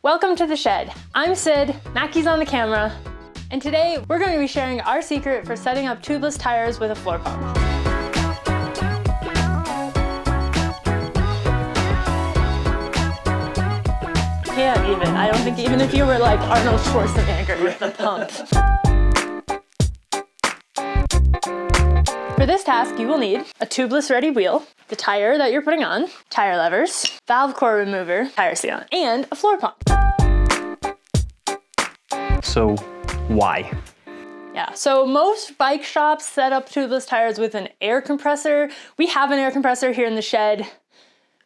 Welcome to the shed. I'm Sid, Mackie's on the camera, and today we're going to be sharing our secret for setting up tubeless tires with a floor pump. Can't even. I don't think even if you were like Arnold Schwarzenegger with the pump. For this task, you will need a tubeless ready wheel, the tire that you're putting on, tire levers, valve core remover, tire sealant, and a floor pump. So why? Yeah, so most bike shops set up tubeless tires with an air compressor. We have an air compressor here in the shed.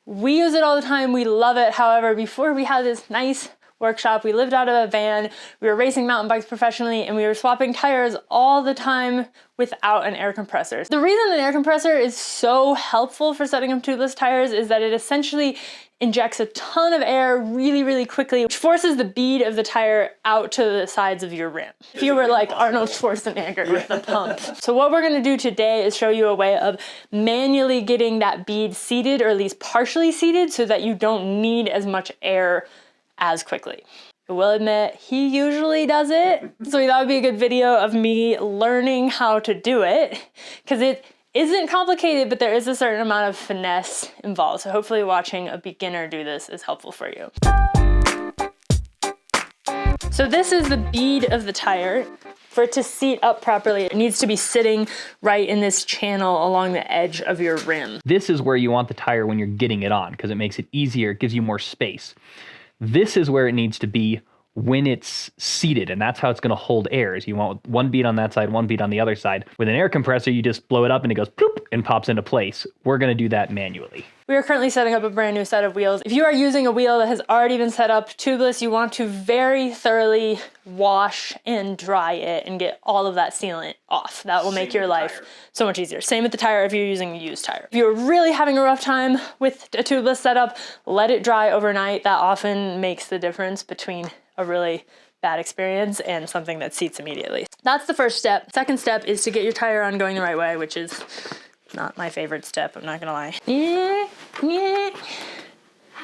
We use it all the time, we love it. However, before we had this nice workshop, we lived out of a van, we were racing mountain bikes professionally, and we were swapping tires all the time without an air compressor. The reason an air compressor is so helpful for setting up tubeless tires is that it essentially injects a ton of air really, really quickly, which forces the bead of the tire out to the sides of your rim. If you were like Arnold Schwarzenegger with the pump. So what we're gonna do today is show you a way of manually getting that bead seated, or at least partially seated, so that you don't need as much air as quickly. I will admit, he usually does it, so we thought it'd be a good video of me learning how to do it, because it isn't complicated, but there is a certain amount of finesse involved. So hopefully watching a beginner do this is helpful for you. So this is the bead of the tire. For it to seat up properly, it needs to be sitting right in this channel along the edge of your rim. This is where you want the tire when you're getting it on, because it makes it easier, it gives you more space. This is where it needs to be when it's seated, and that's how it's gonna hold air, is you want one bead on that side, one bead on the other side. With an air compressor, you just blow it up and it goes ploop and pops into place. We're gonna do that manually. We are currently setting up a brand new set of wheels. If you are using a wheel that has already been set up tubeless, you want to very thoroughly wash and dry it and get all of that sealant off. That will make your life so much easier. Same with the tire if you're using a used tire. If you're really having a rough time with a tubeless setup, let it dry overnight. That often makes the difference between a really bad experience and something that seats immediately. That's the first step. Second step is to get your tire on going the right way, which is not my favorite step, I'm not gonna lie. There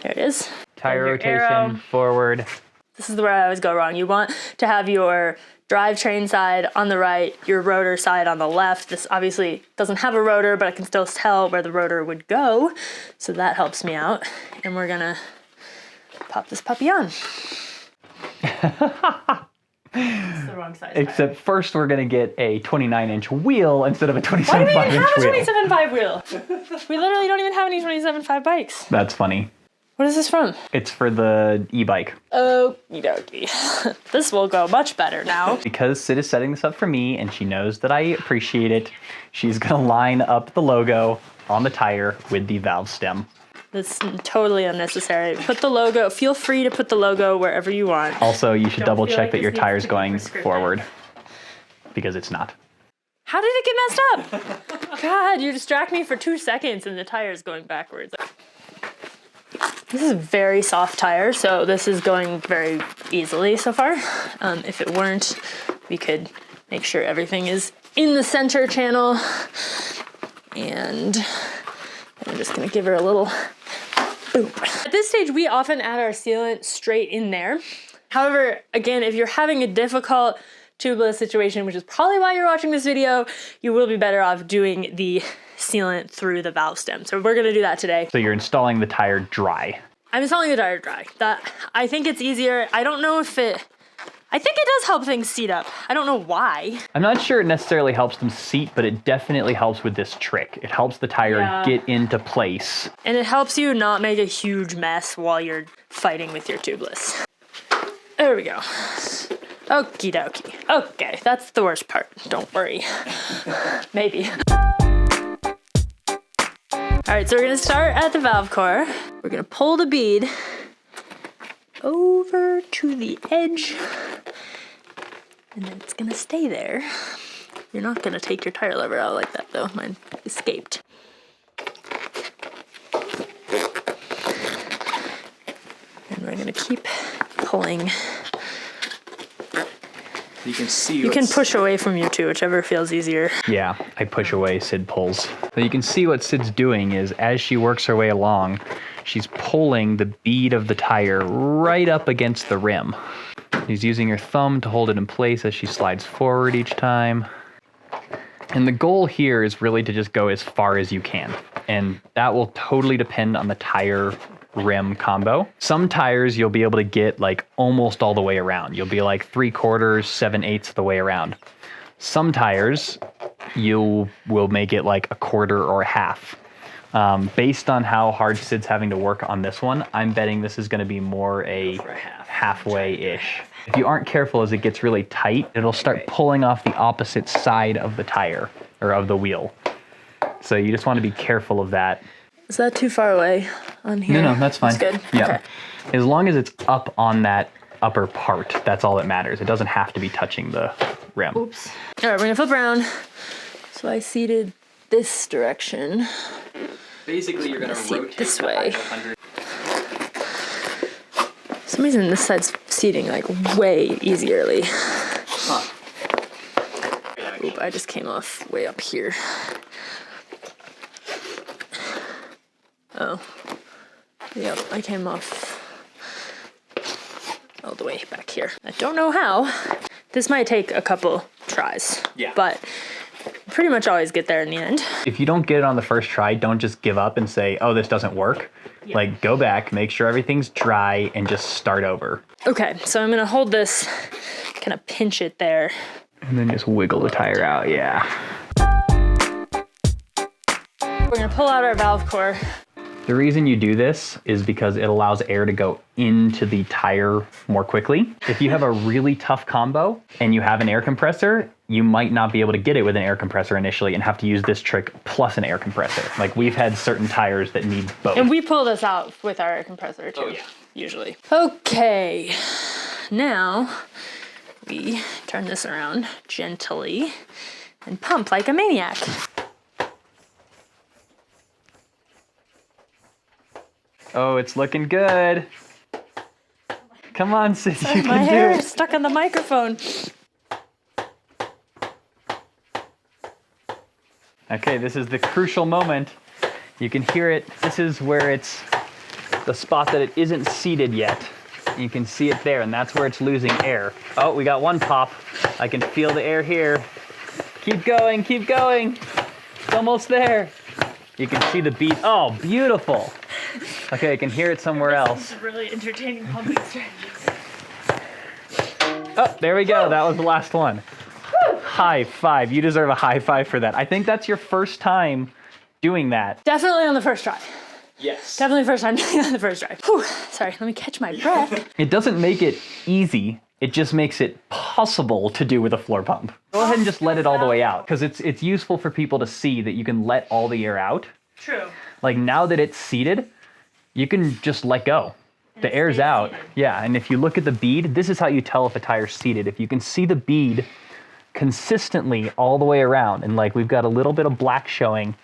it is. Tire rotation, forward. This is where I always go wrong. You want to have your drivetrain side on the right, your rotor side on the left. This obviously doesn't have a rotor, but I can still tell where the rotor would go. So that helps me out. And we're gonna pop this puppy on. It's the wrong size. Except first we're gonna get a 29-inch wheel instead of a 27.5-inch wheel. Why do we even have a 27.5 wheel? We literally don't even have any 27.5 bikes. That's funny. What is this from? It's for the e-bike. Okie dokie. This will go much better now. Because Sid is setting this up for me and she knows that I appreciate it, she's gonna line up the logo on the tire with the valve stem. That's totally unnecessary. Put the logo, feel free to put the logo wherever you want. Also, you should double check that your tire's going forward, because it's not. How did it get messed up? God, you distract me for 2 seconds and the tire's going backwards. This is a very soft tire, so this is going very easily so far. If it weren't, we could make sure everything is in the center channel. And I'm just gonna give her a little boop. At this stage, we often add our sealant straight in there. However, again, if you're having a difficult tubeless situation, which is probably why you're watching this video, you will be better off doing the sealant through the valve stem. So we're gonna do that today. So you're installing the tire dry. I'm installing the tire dry. I think it's easier. I don't know if I think it does help things seat up. I don't know why. I'm not sure it necessarily helps them seat, but it definitely helps with this trick. It helps the tire get into place. And it helps you not make a huge mess while you're fighting with your tubeless. There we go. Okie dokie. Okay, that's the worst part. Don't worry. Maybe. All right, so we're gonna start at the valve core. We're gonna pull the bead over to the edge, and then it's gonna stay there. You're not gonna take your tire lever out like that though, mine escaped. And we're gonna keep pulling You can see You can push away from you too, whichever feels easier. Yeah, I push away, Sid pulls. So you can see what Sid's doing is as she works her way along, she's pulling the bead of the tire right up against the rim. She's using her thumb to hold it in place as she slides forward each time. And the goal here is really to just go as far as you can. And that will totally depend on the tire rim combo. Some tires you'll be able to get like almost all the way around. You'll be like 3/4, 7/8 of the way around. Some tires you will make it like 1/4 or 1/2. Based on how hard Sid's having to work on this one, I'm betting this is going to be more a halfway-ish. If you aren't careful as it gets really tight, it'll start pulling off the opposite side of the tire or of the wheel. So you just want to be careful of that. Is that too far away on here? No, that's fine. That's good. Yeah. Okay. As long as it's up on that upper part, that's all that matters. It doesn't have to be touching the rim. Oops. All right, we're gonna flip around. So I seated this direction. Basically, you're gonna rotate this way. For some reason, this side's seating like way easierly. Huh. Oop, I just came off way up here. Oh. Yep, I came off all the way back here. I don't know how. This might take a couple tries. Yeah. But pretty much always get there in the end. If you don't get it on the first try, don't just give up and say, oh, this doesn't work. Yeah. Like, go back, make sure everything's dry, and just start over. Okay, so I'm gonna hold this, kind of pinch it there. And then just wiggle the tire out, yeah. We're gonna pull out our valve core. The reason you do this is because it allows air to go into the tire more quickly. If you have a really tough combo and you have an air compressor, you might not be able to get it with an air compressor initially and have to use this trick plus an air compressor. Like we've had certain tires that need both. And we pull this out with our air compressor too, usually. Okay, now we turn this around gently and pump like a maniac. Oh, it's looking good. Come on, Sid, you can do it. My hair is stuck on the microphone. Okay, this is the crucial moment. You can hear it. This is where it's the spot that it isn't seated yet. You can see it there, and that's where it's losing air. Oh, we got one pop. I can feel the air here. Keep going, keep going. It's almost there. You can see the beat. Oh, beautiful. Okay, I can hear it somewhere else. This is really entertaining pumping strategy. Oh, there we go. That was the last one. High five. You deserve a high five for that. I think that's your first time doing that. Definitely on the first try. Yes. Definitely first time doing it on the first try. Whew. Sorry, let me catch my breath. It doesn't make it easy. It just makes it possible to do with a floor pump. Go ahead and just let it all the way out because it's useful for people to see that you can let all the air out. True. Like now that it's seated, you can just let go. The air's out. Seated. Yeah, and if you look at the bead, this is how you tell if a tire's seated. If you can see the bead consistently all the way around, and like we've got a little bit of black showing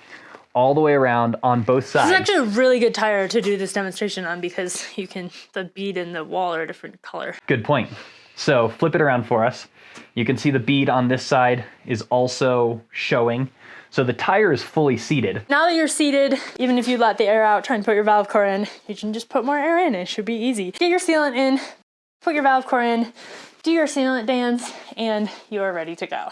all the way around on both sides. This is actually a really good tire to do this demonstration on because the bead and the wall are a different color. Good point. So flip it around for us. You can see the bead on this side is also showing. So the tire is fully seated. Now that you're seated, even if you let the air out, try and put your valve core in, you can just put more air in. It should be easy. Get your sealant in, put your valve core in, do your sealant dance, and you are ready to go.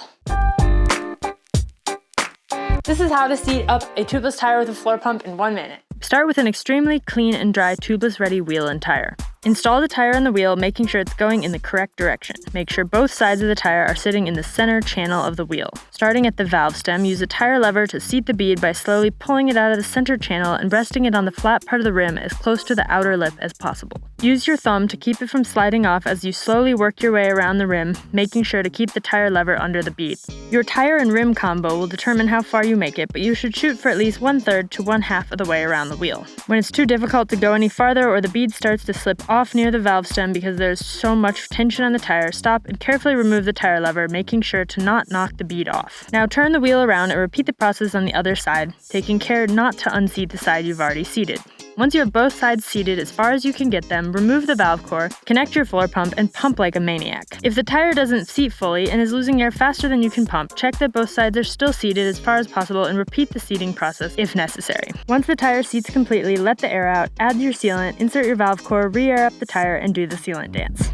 This is how to seat up a tubeless tire with a floor pump in 1 minute. Start with an extremely clean and dry tubeless ready wheel and tire. Install the tire on the wheel, making sure it's going in the correct direction. Make sure both sides of the tire are sitting in the center channel of the wheel. Starting at the valve stem, use a tire lever to seat the bead by slowly pulling it out of the center channel and resting it on the flat part of the rim as close to the outer lip as possible. Use your thumb to keep it from sliding off as you slowly work your way around the rim, making sure to keep the tire lever under the bead. Your tire and rim combo will determine how far you make it, but you should shoot for at least 1/3 to 1/2 of the way around the wheel. When it's too difficult to go any farther or the bead starts to slip off near the valve stem because there's so much tension on the tire, stop and carefully remove the tire lever, making sure to not knock the bead off. Now turn the wheel around and repeat the process on the other side, taking care not to unseat the side you've already seated. Once you have both sides seated as far as you can get them, remove the valve core, connect your floor pump, and pump like a maniac. If the tire doesn't seat fully and is losing air faster than you can pump, check that both sides are still seated as far as possible and repeat the seating process if necessary. Once the tire seats completely, let the air out, add your sealant, insert your valve core, re-air up the tire, and do the sealant dance.